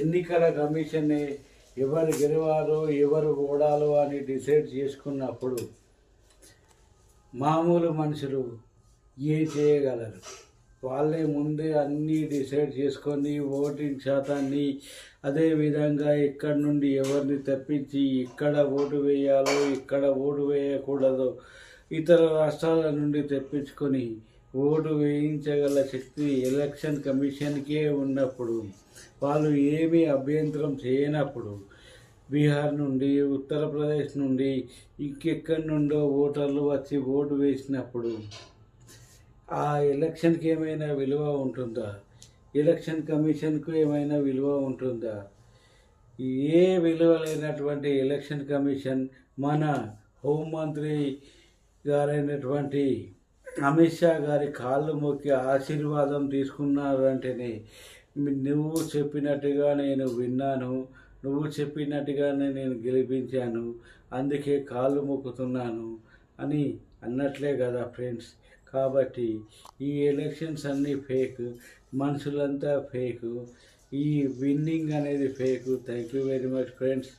ఎన్నికల కమిషన్ ఎవరు గెలవాలో ఎవరు ఓడాలో అని డిసైడ్ చేసుకున్నప్పుడు మామూలు మనుషులు ఏం చేయగలరు? వాళ్ళే ముందే అన్నీ డిసైడ్ చేసుకొని ఓటింగ్ శాతాన్ని, అదేవిధంగా ఇక్కడ నుండి ఎవరిని తప్పించి ఇక్కడ ఓటు వేయాలో ఇక్కడ ఓటు వేయకూడదో ఇతర రాష్ట్రాల నుండి తెప్పించుకొని ఓటు వేయించగల శక్తి ఎలక్షన్ కమిషన్కే ఉన్నప్పుడు, వాళ్ళు ఏమీ అభ్యంతరం చేయనప్పుడు, బీహార్ నుండి ఉత్తరప్రదేశ్ నుండి ఇంకెక్కడి నుండో ఓటర్లు వచ్చి ఓటు వేసినప్పుడు ఆ ఎలక్షన్కి ఏమైనా విలువ ఉంటుందా? ఎలక్షన్ కమిషన్కు ఏమైనా విలువ ఉంటుందా? ఏ విలువ లేనటువంటి ఎలక్షన్ కమిషన్ మన హోంమంత్రి గారైనటువంటి అమిత్ షా గారి కాళ్ళు మొక్కి ఆశీర్వాదం తీసుకున్నారంటేనే నువ్వు చెప్పినట్టుగా నేను విన్నాను, నువ్వు చెప్పినట్టుగానే నేను గెలిపించాను, అందుకే కాళ్ళు మొక్కుతున్నాను అని అన్నట్లే కదా ఫ్రెండ్స్. కాబట్టి ఈ ఎలక్షన్స్ అన్నీ ఫేక్, మనుషులంతా ఫేక్, ఈ విన్నింగ్ అనేది fake. Thank you very much friends.